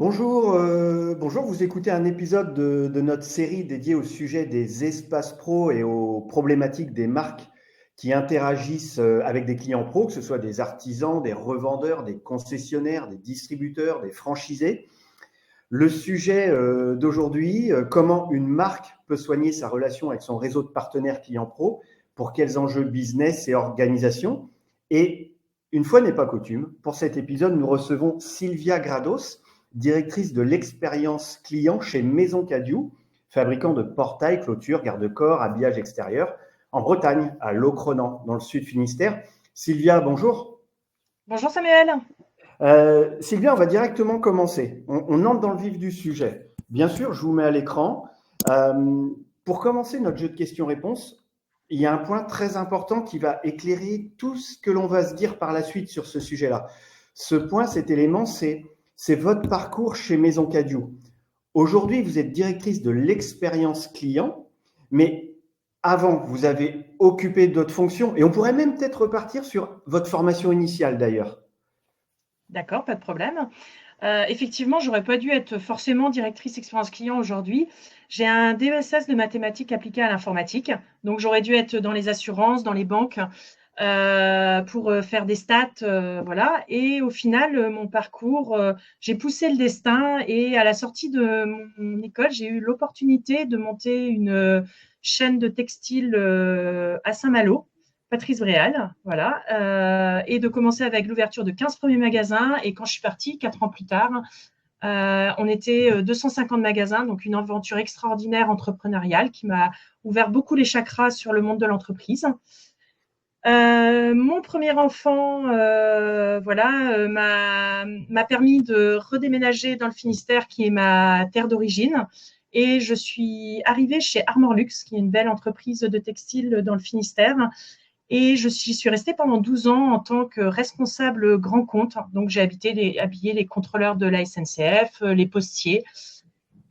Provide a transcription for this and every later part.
Bonjour, vous écoutez un épisode de notre série dédiée au sujet des espaces pro et aux problématiques des marques qui interagissent avec des clients pros, que ce soit des artisans, des revendeurs, des concessionnaires, des distributeurs, des franchisés. Le sujet d'aujourd'hui, comment une marque peut soigner sa relation avec son réseau de partenaires clients pro, pour quels enjeux business et organisation. Et une fois n'est pas coutume, pour cet épisode, nous recevons Sylvia Grados, directrice de l'expérience client chez Maison Cadieu, fabricant de portails, clôtures, garde-corps, habillage extérieur, en Bretagne, à Locronan, dans le sud Finistère. Sylvia, bonjour. Bonjour Samuel. Sylvia, on va directement commencer. On entre dans le vif du sujet. Bien sûr, je vous mets à l'écran. Euh, pour commencer notre jeu de questions-réponses, il y a un point très important qui va éclairer tout ce que l'on va se dire par la suite sur ce sujet-là. Ce point, cet élément, c'est votre parcours chez Maison Cadieu. Aujourd'hui, vous êtes directrice de l'expérience client, mais avant, vous avez occupé d'autres fonctions et on pourrait même peut-être repartir sur votre formation initiale d'ailleurs. D'accord, pas de problème. Effectivement, j'aurais pas dû être forcément directrice expérience client aujourd'hui. J'ai un DESS de mathématiques appliquées à l'informatique, donc j'aurais dû être dans les assurances, dans les banques, pour faire des stats, voilà. Et au final, mon parcours, j'ai poussé le destin et à la sortie de mon école, j'ai eu l'opportunité de monter une chaîne de textile à Saint-Malo. Patrice Bréal, voilà, et de commencer avec l'ouverture de 15 premiers magasins. Et quand je suis partie, 4 ans plus tard, on était 250 magasins, donc une aventure extraordinaire entrepreneuriale qui m'a ouvert beaucoup les chakras sur le monde de l'entreprise. Mon premier enfant, voilà, m'a permis de redéménager dans le Finistère, qui est ma terre d'origine. Et je suis arrivée chez Armor Luxe, qui est une belle entreprise de textile dans le Finistère. Et je suis restée pendant 12 ans en tant que responsable grand compte. Donc, j'ai habillé les contrôleurs de la SNCF, les postiers.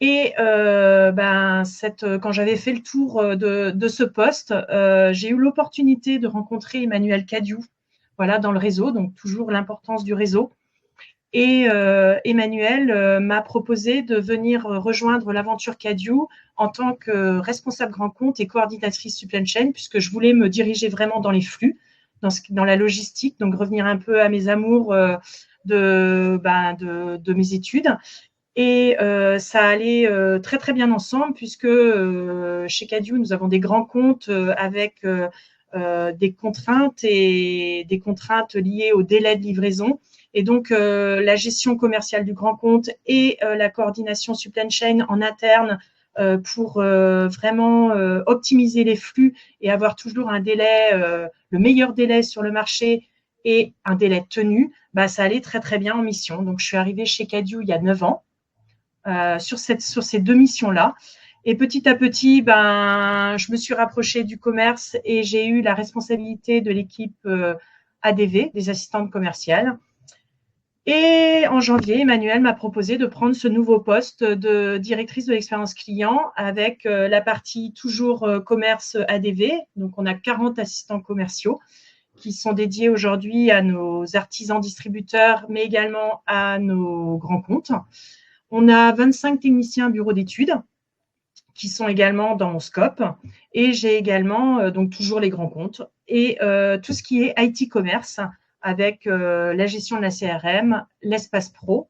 Et quand j'avais fait le tour de ce poste, j'ai eu l'opportunité de rencontrer Emmanuel Cadieu, voilà, dans le réseau, donc toujours l'importance du réseau. Et Emmanuel m'a proposé de venir rejoindre l'aventure Cadieu en tant que responsable grand compte et coordinatrice supply chain, puisque je voulais me diriger vraiment dans les flux, dans la logistique, donc revenir un peu à mes amours de mes études. Et ça allait très très bien ensemble, puisque chez Cadieu, nous avons des grands comptes avec des contraintes et des contraintes liées au délai de livraison. Et donc, la gestion commerciale du grand compte et la coordination supply chain en interne pour vraiment optimiser les flux et avoir toujours un délai, le meilleur délai sur le marché et un délai tenu, bah, ça allait très très bien en mission. Donc, je suis arrivée chez Cadieu il y a 9 ans sur ces deux missions-là. Et petit à petit, je me suis rapprochée du commerce et j'ai eu la responsabilité de l'équipe ADV, des assistantes commerciales. Et en janvier, Emmanuel m'a proposé de prendre ce nouveau poste de directrice de l'expérience client avec la partie toujours commerce ADV. Donc, on a 40 assistants commerciaux qui sont dédiés aujourd'hui à nos artisans distributeurs, mais également à nos grands comptes. On a 25 techniciens bureau d'études qui sont également dans mon scope. Et j'ai également donc toujours les grands comptes et tout ce qui est IT commerce avec la gestion de la CRM, l'espace pro,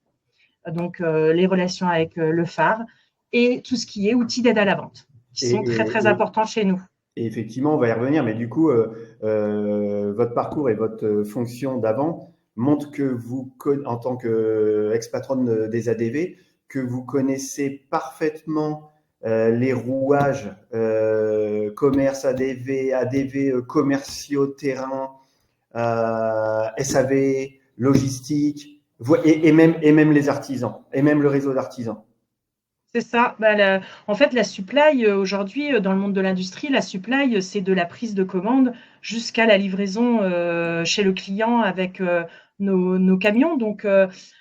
donc les relations avec le phare et tout ce qui est outils d'aide à la vente, qui Et, sont très très et, importants chez nous. Et effectivement, on va y revenir, mais du coup, votre parcours et votre fonction d'avant montrent que vous, en tant qu'ex-patronne des ADV, que vous connaissez parfaitement les rouages commerce ADV, ADV commerciaux terrain, SAV, logistique, et même les artisans, et même le réseau d'artisans. C'est ça. En fait, la supply, aujourd'hui, dans le monde de l'industrie, la supply, c'est de la prise de commande jusqu'à la livraison chez le client avec nos camions. Donc,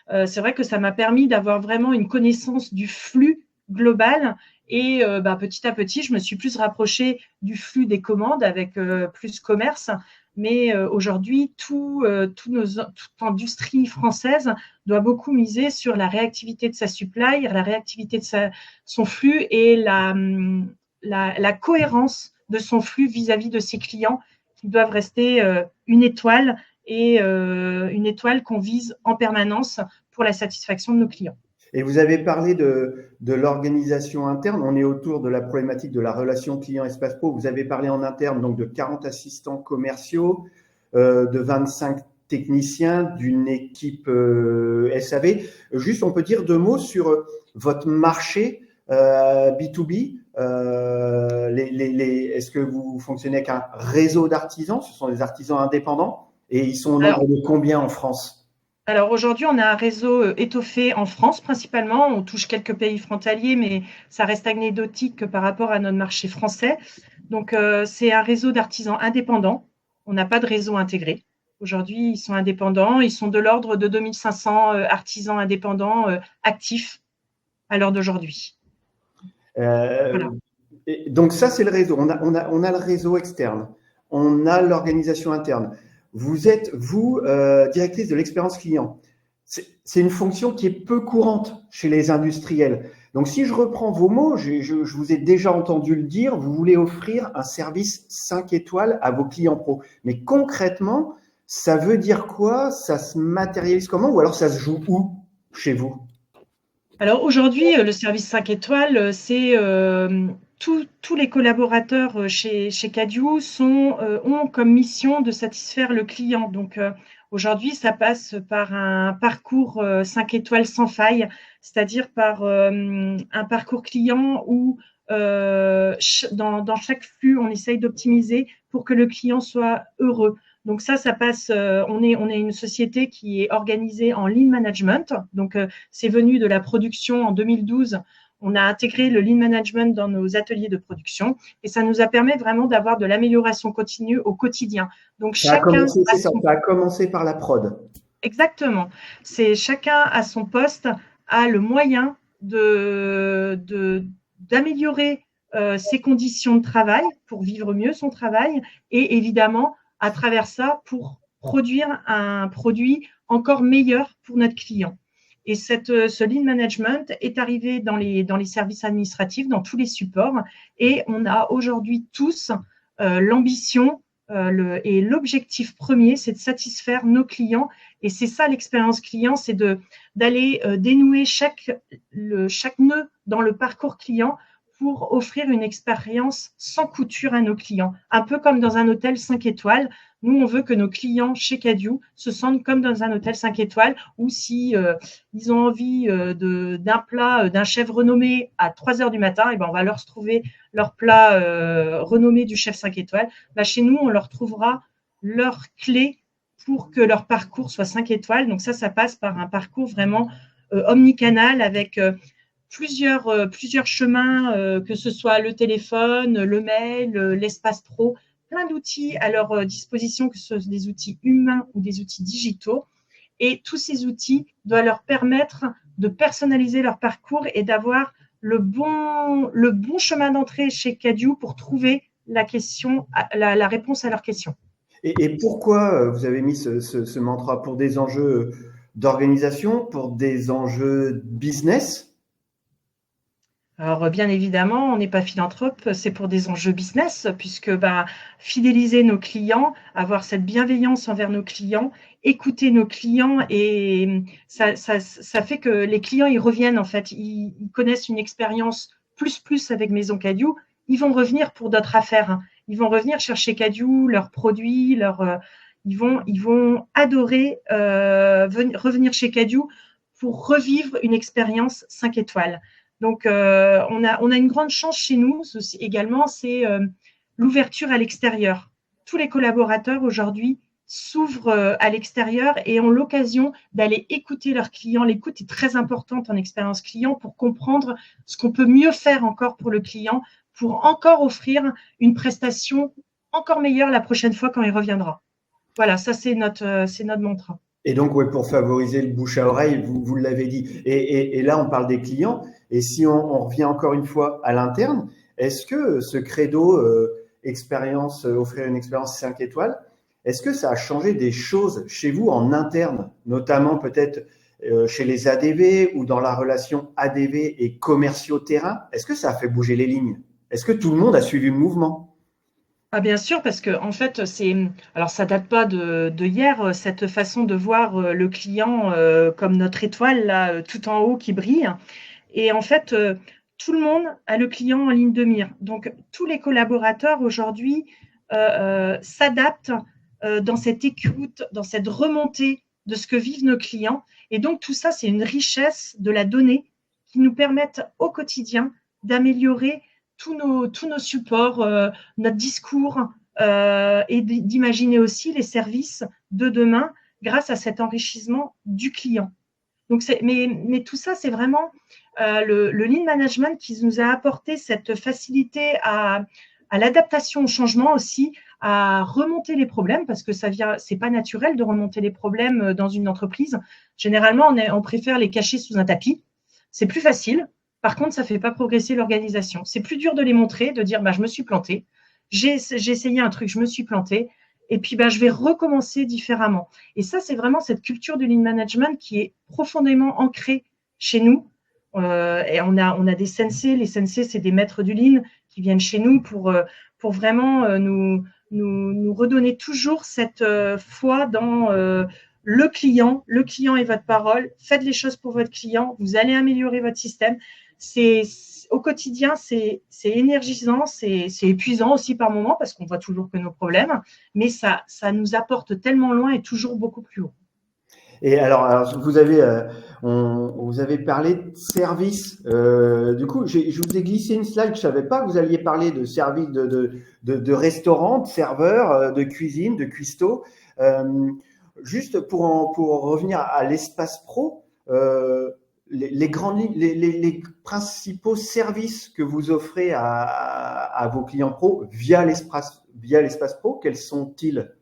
c'est vrai que ça m'a permis d'avoir vraiment une connaissance du flux global. Et petit à petit, je me suis plus rapprochée du flux des commandes avec plus commerce. Mais aujourd'hui, toute industrie française doit beaucoup miser sur la réactivité de sa supply, la réactivité de son flux et la cohérence de son flux vis-à-vis de ses clients qui doivent rester une étoile et une étoile qu'on vise en permanence pour la satisfaction de nos clients. Et vous avez parlé de l'organisation interne. On est autour de la problématique de la relation client Espace Pro. Vous avez parlé en interne donc de 40 assistants commerciaux, de 25 techniciens, d'une équipe SAV. Juste, on peut dire 2 mots sur votre marché B2B. Est-ce que vous fonctionnez avec un réseau d'artisans? Ce sont des artisans indépendants et ils sont au nombre de combien en France? Alors aujourd'hui, on a un réseau étoffé en France principalement. On touche quelques pays frontaliers, mais ça reste anecdotique par rapport à notre marché français. Donc, c'est un réseau d'artisans indépendants. On n'a pas de réseau intégré. Aujourd'hui, ils sont indépendants. Ils sont de l'ordre de 2500 artisans indépendants actifs à l'heure d'aujourd'hui. Voilà. Donc ça, c'est le réseau. On a le réseau externe. On a l'organisation interne. Vous êtes, vous, directrice de l'expérience client. C'est une fonction qui est peu courante chez les industriels. Donc, si je reprends vos mots, je vous ai déjà entendu le dire, vous voulez offrir un service 5 étoiles à vos clients pro. Mais concrètement, ça veut dire quoi? Ça se matérialise comment? Ou alors ça se joue où chez vous? Alors aujourd'hui, le service 5 étoiles, c'est tous les collaborateurs chez Cadieux ont comme mission de satisfaire le client. Donc aujourd'hui, ça passe par un parcours 5 étoiles sans faille, c'est-à-dire par un parcours client où dans chaque flux, on essaye d'optimiser pour que le client soit heureux. Donc ça passe. On est une société qui est organisée en lean management. Donc c'est venu de la production en 2012. On a intégré le lean management dans nos ateliers de production et ça nous a permis vraiment d'avoir de l'amélioration continue au quotidien. Donc ça a commencé par la prod. Exactement. C'est chacun à son poste a le moyen d'améliorer ses conditions de travail pour vivre mieux son travail et évidemment à travers ça pour produire un produit encore meilleur pour notre client. Et ce lean management est arrivé dans les services administratifs, dans tous les supports, et on a aujourd'hui tous l'ambition et l'objectif premier, c'est de satisfaire nos clients. Et c'est ça l'expérience client, c'est d'aller dénouer chaque nœud dans le parcours client pour offrir une expérience sans couture à nos clients. Un peu comme dans un hôtel 5 étoiles. Nous, on veut que nos clients chez Cadieux se sentent comme dans un hôtel 5 étoiles ou si ils ont envie d'un plat, d'un chef renommé à 3 heures du matin, et ben on va leur trouver leur plat renommé du chef 5 étoiles. Ben, chez nous, on leur trouvera leur clé pour que leur parcours soit 5 étoiles. Donc ça passe par un parcours vraiment omnicanal avec plusieurs chemins, que ce soit le téléphone, le mail, l'espace pro, plein d'outils à leur disposition, que ce soit des outils humains ou des outils digitaux. Et tous ces outils doivent leur permettre de personnaliser leur parcours et d'avoir le bon chemin d'entrée chez Cadieux pour trouver la réponse à leur question. Et pourquoi vous avez mis ce mantra? Pour des enjeux d'organisation, pour des enjeux business? Alors, bien évidemment, on n'est pas philanthrope, c'est pour des enjeux business, puisque fidéliser nos clients, avoir cette bienveillance envers nos clients, écouter nos clients, et ça fait que les clients, ils reviennent, en fait, ils connaissent une expérience plus avec Maison Cadieux, ils vont revenir pour d'autres affaires, hein. Ils vont revenir chercher Cadieux, leurs produits, ils vont adorer revenir chez Cadieux pour revivre une expérience 5 étoiles. Donc, on a une grande chance chez nous également, c'est l'ouverture à l'extérieur. Tous les collaborateurs aujourd'hui s'ouvrent à l'extérieur et ont l'occasion d'aller écouter leurs clients. L'écoute est très importante en expérience client pour comprendre ce qu'on peut mieux faire encore pour le client, pour encore offrir une prestation encore meilleure la prochaine fois quand il reviendra. Voilà, ça c'est notre mantra. Et donc, ouais, pour favoriser le bouche à oreille, vous l'avez dit. Et là, on parle des clients. Et si on revient encore une fois à l'interne, est-ce que ce credo expérience, offrir une expérience 5 étoiles, est-ce que ça a changé des choses chez vous en interne, notamment peut-être chez les ADV ou dans la relation ADV et commerciaux terrain? Est-ce que ça a fait bouger les lignes? Est-ce que tout le monde a suivi le mouvement? Ah bien sûr, parce que en fait, alors ça date pas de hier, cette façon de voir le client comme notre étoile là, tout en haut qui brille. Et en fait, tout le monde a le client en ligne de mire. Donc, tous les collaborateurs aujourd'hui s'adaptent dans cette écoute, dans cette remontée de ce que vivent nos clients. Et donc, tout ça, c'est une richesse de la donnée qui nous permettent au quotidien d'améliorer tous nos supports, notre discours et d'imaginer aussi les services de demain grâce à cet enrichissement du client. Donc mais tout ça, c'est vraiment le lean management qui nous a apporté cette facilité à l'adaptation au changement aussi, à remonter les problèmes, parce que c'est pas naturel de remonter les problèmes dans une entreprise. Généralement, on préfère les cacher sous un tapis. C'est plus facile. Par contre, ça fait pas progresser l'organisation. C'est plus dur de les montrer, de dire, bah, je me suis planté. J'ai essayé un truc, je me suis planté. Et puis, bah, je vais recommencer différemment. Et ça, c'est vraiment cette culture du lean management qui est profondément ancrée chez nous. Et on a des sensei. Les sensei, c'est des maîtres du lean qui viennent chez nous pour vraiment nous redonner toujours cette foi dans le client. Le client est votre parole. Faites les choses pour votre client. Vous allez améliorer votre système. Au quotidien, c'est énergisant, c'est épuisant aussi par moments parce qu'on voit toujours que nos problèmes, mais ça nous apporte tellement loin et toujours beaucoup plus haut. Et alors vous avez parlé de service. Du coup, je vous ai glissé une slide. Je savais pas que vous alliez parler de service de restaurant, de serveur, de cuisine, de cuistot. Juste pour revenir à l'espace pro, les principaux services que vous offrez à vos clients pro via l'espace pro, quels sont-ils?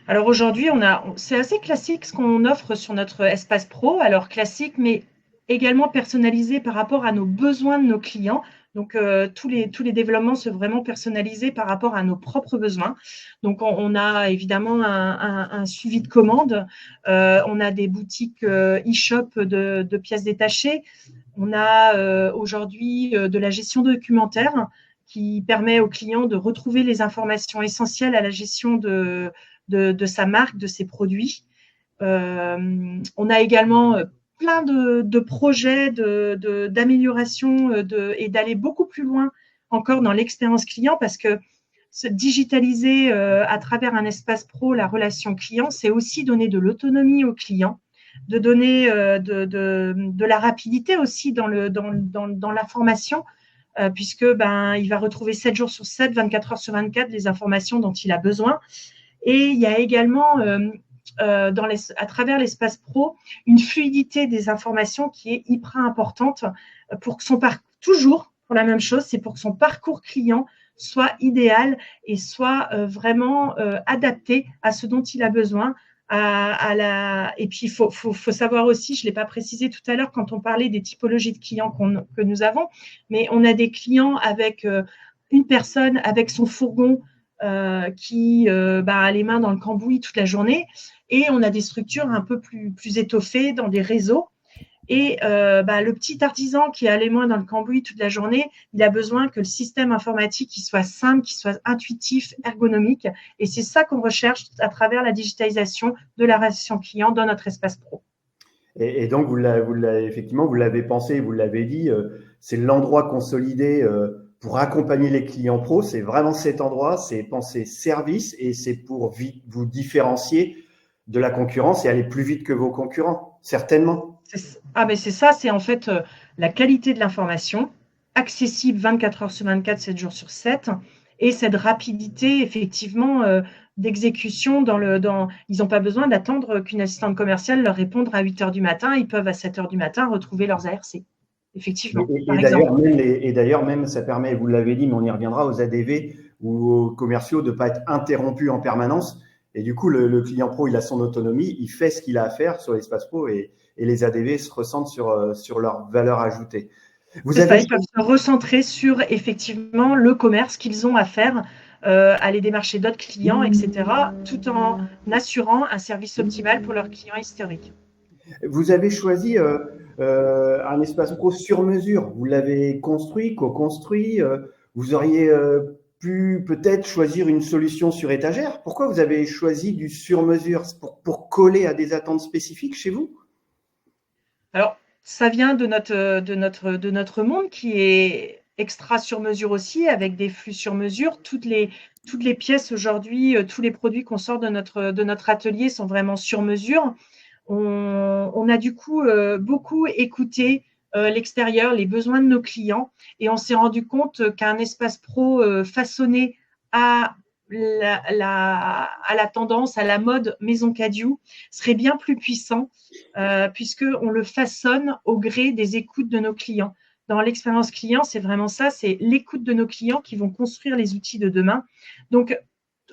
Alors aujourd'hui, c'est assez classique ce qu'on offre sur notre espace pro. Alors classique, mais également personnalisé par rapport à nos besoins de nos clients. Donc tous les développements sont vraiment personnalisés par rapport à nos propres besoins. Donc on a évidemment un suivi de commande. On a des boutiques e-shop de pièces détachées. On a aujourd'hui de la gestion documentaire qui permet aux clients de retrouver les informations essentielles à la gestion de sa marque, de ses produits. On a également plein de projets d'amélioration et d'aller beaucoup plus loin encore dans l'expérience client parce que se digitaliser à travers un espace pro la relation client, c'est aussi donner de l'autonomie au client, de donner de la rapidité aussi dans l'information, puisque il va retrouver 7 jours sur 7, 24 heures sur 24 les informations dont il a besoin. Et il y a également, à travers l'espace pro, une fluidité des informations qui est hyper importante pour que toujours pour la même chose, c'est pour que son parcours client soit idéal et soit vraiment adapté à ce dont il a besoin. Et puis, il faut savoir aussi, je ne l'ai pas précisé tout à l'heure quand on parlait des typologies de clients que nous avons, mais on a des clients avec une personne avec son fourgon qui a les mains dans le cambouis toute la journée, et on a des structures un peu plus étoffées dans des réseaux. Et le petit artisan qui a les mains dans le cambouis toute la journée, il a besoin que le système informatique il soit simple, qu'il soit intuitif, ergonomique. Et c'est ça qu'on recherche à travers la digitalisation de la relation client dans notre espace pro. Et donc, effectivement, vous l'avez pensé, vous l'avez dit, c'est l'endroit consolidé pour accompagner les clients pros. C'est vraiment cet endroit, c'est penser service et c'est pour vous différencier de la concurrence et aller plus vite que vos concurrents, certainement. Mais c'est ça, c'est en fait la qualité de l'information, accessible 24 heures sur 24, 7 jours sur 7, et cette rapidité, effectivement, d'exécution ils n'ont pas besoin d'attendre qu'une assistante commerciale leur réponde à 8 heures du matin, ils peuvent à 7 heures du matin retrouver leurs ARC. Effectivement, par exemple. Et d'ailleurs, même ça permet, vous l'avez dit, mais on y reviendra, aux ADV ou aux commerciaux de ne pas être interrompus en permanence. Et du coup, le client pro, il a son autonomie, il fait ce qu'il a à faire sur l'espace pro et les ADV se ressentent sur leur valeur ajoutée. Ils peuvent se recentrer sur effectivement le commerce qu'ils ont à faire aller démarcher d'autres clients, etc., tout en assurant un service optimal pour leurs clients historiques. Vous avez choisi un espace pro sur mesure. Vous l'avez construit, co-construit. Vous auriez pu peut-être choisir une solution sur étagère. Pourquoi vous avez choisi du sur mesure pour coller à des attentes spécifiques chez vous? Alors, ça vient de notre monde qui est extra sur mesure aussi, avec des flux sur mesure. Toutes les pièces aujourd'hui, tous les produits qu'on sort de notre atelier sont vraiment sur mesure. On a du coup beaucoup écouté l'extérieur, les besoins de nos clients, et on s'est rendu compte qu'un espace pro façonné à à la tendance, à la mode Maison Cadieu serait bien plus puissant puisqu'on le façonne au gré des écoutes de nos clients. Dans l'expérience client, c'est vraiment ça, c'est l'écoute de nos clients qui vont construire les outils de demain. Donc,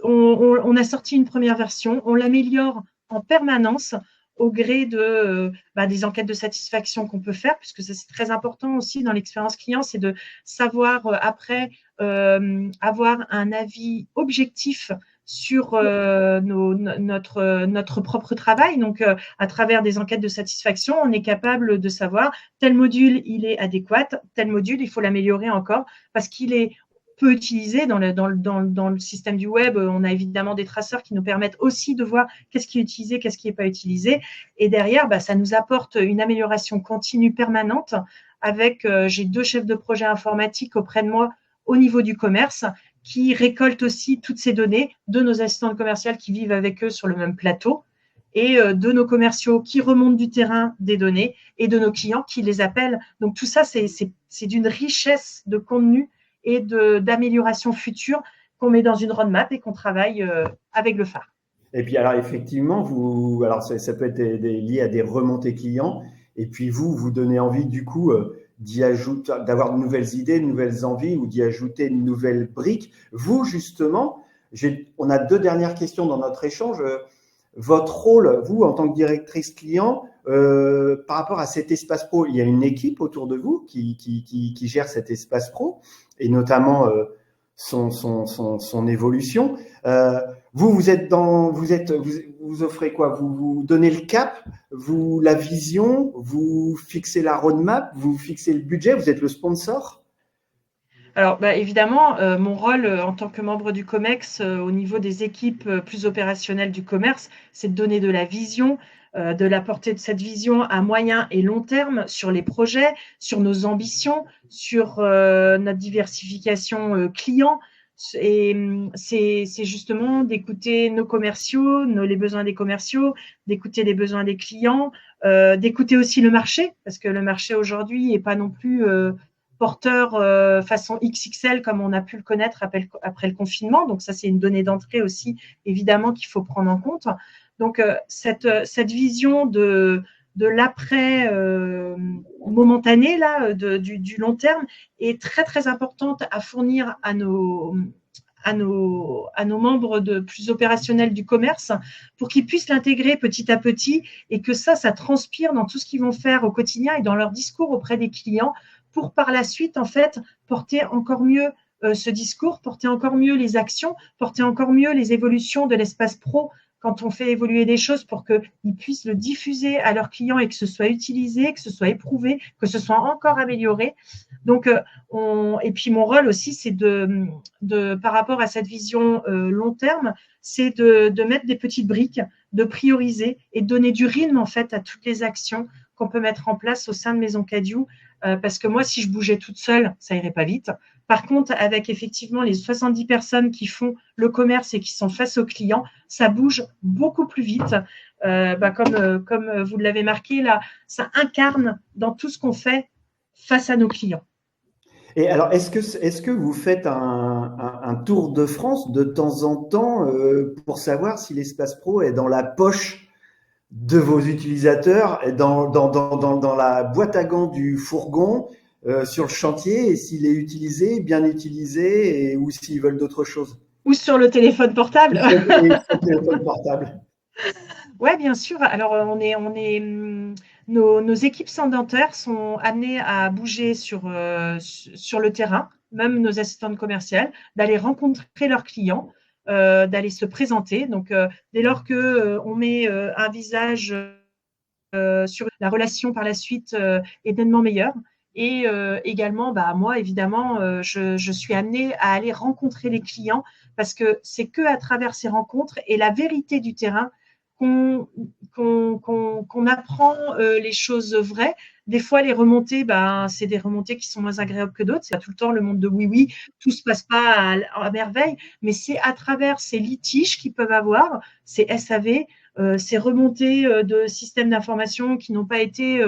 on a sorti une première version, on l'améliore en permanence au gré des enquêtes de satisfaction qu'on peut faire, puisque ça, c'est très important aussi dans l'expérience client, c'est de savoir après avoir un avis objectif sur notre propre travail. Donc, à travers des enquêtes de satisfaction, on est capable de savoir tel module, il est adéquat, tel module, il faut l'améliorer encore parce qu'il est peu utilisé dans le système du web. On a évidemment des traceurs qui nous permettent aussi de voir qu'est-ce qui est utilisé, qu'est-ce qui n'est pas utilisé. Et derrière, ça nous apporte une amélioration continue permanente avec, j'ai 2 chefs de projet informatiques auprès de moi au niveau du commerce qui récoltent aussi toutes ces données de nos assistantes commerciales qui vivent avec eux sur le même plateau et de nos commerciaux qui remontent du terrain des données et de nos clients qui les appellent. Donc tout ça, c'est d'une richesse de contenu et d'amélioration future qu'on met dans une roadmap et qu'on travaille avec le phare. Et puis alors effectivement, alors ça peut être lié à des remontées clients, et puis vous donnez envie du coup d'y ajouter, d'avoir de nouvelles idées, de nouvelles envies, ou d'y ajouter de nouvelles briques. Vous justement, on a 2 dernières questions dans notre échange. Votre rôle, vous en tant que directrice client, par rapport à cet espace pro, il y a une équipe autour de vous qui gère cet espace pro, et notamment son évolution. Vous offrez quoi? Vous donnez le cap, la vision, vous fixez la roadmap, vous fixez le budget, vous êtes le sponsor? Alors, évidemment, mon rôle en tant que membre du COMEX au niveau des équipes plus opérationnelles du commerce, c'est de donner de la vision, de la portée de cette vision à moyen et long terme sur les projets, sur nos ambitions, sur notre diversification client. Et c'est justement d'écouter nos commerciaux, les besoins des commerciaux, d'écouter les besoins des clients, d'écouter aussi le marché, parce que le marché aujourd'hui n'est pas non plus porteur façon XXL comme on a pu le connaître après le confinement. Donc ça, c'est une donnée d'entrée aussi, évidemment, qu'il faut prendre en compte. Donc cette vision de l'après momentané là, du long terme est très très importante à fournir à nos membres plus opérationnels du commerce pour qu'ils puissent l'intégrer petit à petit et que ça transpire dans tout ce qu'ils vont faire au quotidien et dans leur discours auprès des clients pour par la suite, en fait, porter encore mieux ce discours, porter encore mieux les actions, porter encore mieux les évolutions de l'espace pro quand on fait évoluer des choses pour qu'ils puissent le diffuser à leurs clients et que ce soit utilisé, que ce soit éprouvé, que ce soit encore amélioré. Donc, et puis mon rôle aussi, c'est par rapport à cette vision long terme, c'est de mettre des petites briques, de prioriser et de donner du rythme en fait à toutes les actions qu'on peut mettre en place au sein de Maison Cadieu. Parce que moi, si je bougeais toute seule, ça irait pas vite. Par contre, avec effectivement les 70 personnes qui font le commerce et qui sont face aux clients, ça bouge beaucoup plus vite. Comme vous l'avez marqué là, ça incarne dans tout ce qu'on fait face à nos clients. Et alors, est-ce que vous faites un tour de France de temps en temps pour savoir si l'espace pro est dans la poche de vos utilisateurs, dans la boîte à gants du fourgon, sur le chantier, et s'il est utilisé, bien utilisé, ou s'ils veulent d'autres choses? Ou sur le téléphone portable. Sur le téléphone portable. Ouais, bien sûr. Alors, nos équipes sédentaires sont amenées à bouger sur le terrain même nos assistantes commerciales, d'aller rencontrer leurs clients, d'aller se présenter. Donc, dès lors qu'on met un visage sur la relation par la suite est nettement meilleure. Et également, moi, évidemment, je suis amenée à aller rencontrer les clients parce que c'est que à travers ces rencontres et la vérité du terrain qu'on apprend les choses vraies. Des fois, les remontées, c'est des remontées qui sont moins agréables que d'autres. C'est pas tout le temps le monde de oui, tout se passe pas à merveille, mais c'est à travers ces litiges qu'ils peuvent avoir, ces SAV, ces remontées de systèmes d'information qui n'ont pas été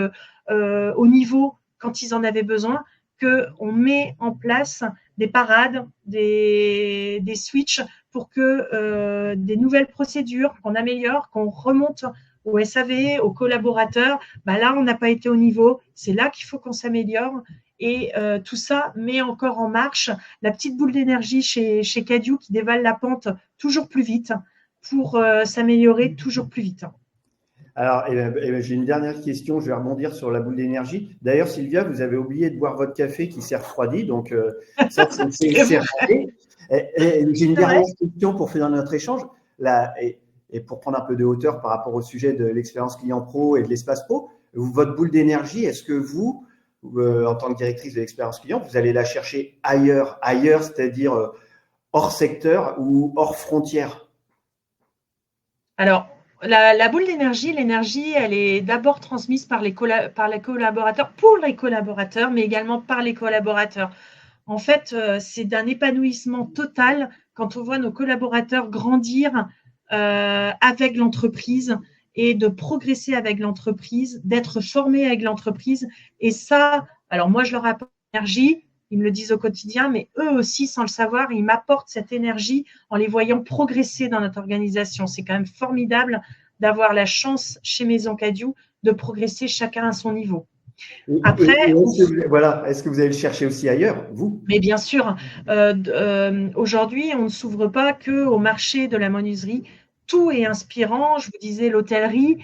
au niveau quand ils en avaient besoin, qu'on met en place des parades, des switches pour que des nouvelles procédures, qu'on améliore, qu'on remonte au SAV, aux collaborateurs. Là, on n'a pas été au niveau. C'est là qu'il faut qu'on s'améliore. Et tout ça met encore en marche la petite boule d'énergie chez Cadieux qui dévale la pente toujours plus vite pour s'améliorer toujours plus vite. Alors, j'ai une dernière question. Je vais rebondir sur la boule d'énergie. D'ailleurs, Sylvia, vous avez oublié de boire votre café qui s'est refroidi. Donc, ça, c'est raté. J'ai une dernière question pour finir notre échange. Et pour prendre un peu de hauteur par rapport au sujet de l'expérience client pro et de l'espace pro, votre boule d'énergie, est-ce que vous, en tant que directrice de l'expérience client, vous allez la chercher ailleurs, c'est-à-dire hors secteur ou hors frontière? Alors, la boule d'énergie, l'énergie, elle est d'abord transmise par les collaborateurs, pour les collaborateurs, mais également par les collaborateurs. En fait, c'est d'un épanouissement total quand on voit nos collaborateurs grandir avec l'entreprise et de progresser avec l'entreprise, d'être formés avec l'entreprise. Et ça, alors moi, je leur apporte l'énergie, ils me le disent au quotidien, mais eux aussi, sans le savoir, ils m'apportent cette énergie en les voyant progresser dans notre organisation. C'est quand même formidable d'avoir la chance chez Maison Cadieux de progresser chacun à son niveau. Après, est-ce que vous allez le chercher aussi ailleurs, vous? Mais bien sûr, aujourd'hui, on ne s'ouvre pas qu'au marché de la menuiserie. Tout est inspirant. Je vous disais l'hôtellerie.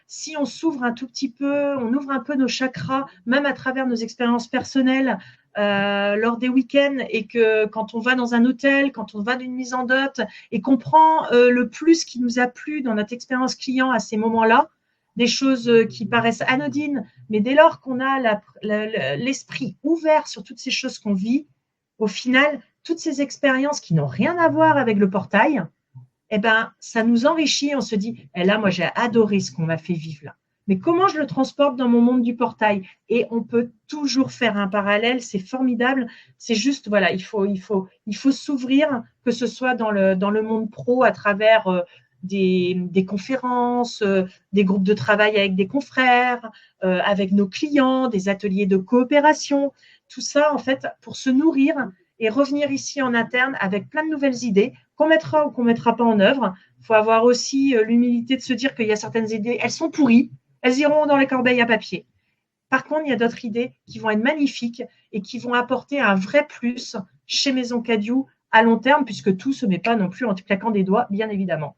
Si on s'ouvre un tout petit peu, on ouvre un peu nos chakras, même à travers nos expériences personnelles lors des week-ends, et que quand on va dans un hôtel, quand on va d'une mise en dot, et qu'on prend le plus qui nous a plu dans notre expérience client à ces moments-là, des choses qui paraissent anodines, mais dès lors qu'on a l'esprit ouvert sur toutes ces choses qu'on vit, au final, toutes ces expériences qui n'ont rien à voir avec le portail, ça nous enrichit. On se dit, là, moi, j'ai adoré ce qu'on m'a fait vivre là. Mais comment je le transporte dans mon monde du portail? Et on peut toujours faire un parallèle, c'est formidable. C'est juste, voilà, il faut s'ouvrir, que ce soit dans le monde pro à travers des conférences, des groupes de travail avec des confrères, avec nos clients, des ateliers de coopération. Tout ça, en fait, pour se nourrir et revenir ici en interne avec plein de nouvelles idées qu'on mettra ou qu'on ne mettra pas en œuvre. Il faut avoir aussi l'humilité de se dire qu'il y a certaines idées, elles sont pourries, elles iront dans les corbeilles à papier. Par contre, il y a d'autres idées qui vont être magnifiques et qui vont apporter un vrai plus chez Maison Cadieux à long terme, puisque tout ne se met pas non plus en claquant des doigts, bien évidemment.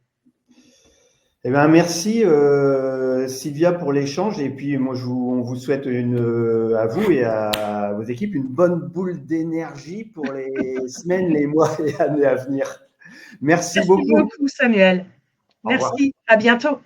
Merci Sylvia pour l'échange, et puis moi on vous souhaite à vous et à vos équipes une bonne boule d'énergie pour les semaines, les mois et années à venir. Merci beaucoup. Merci beaucoup Samuel. Merci, à bientôt.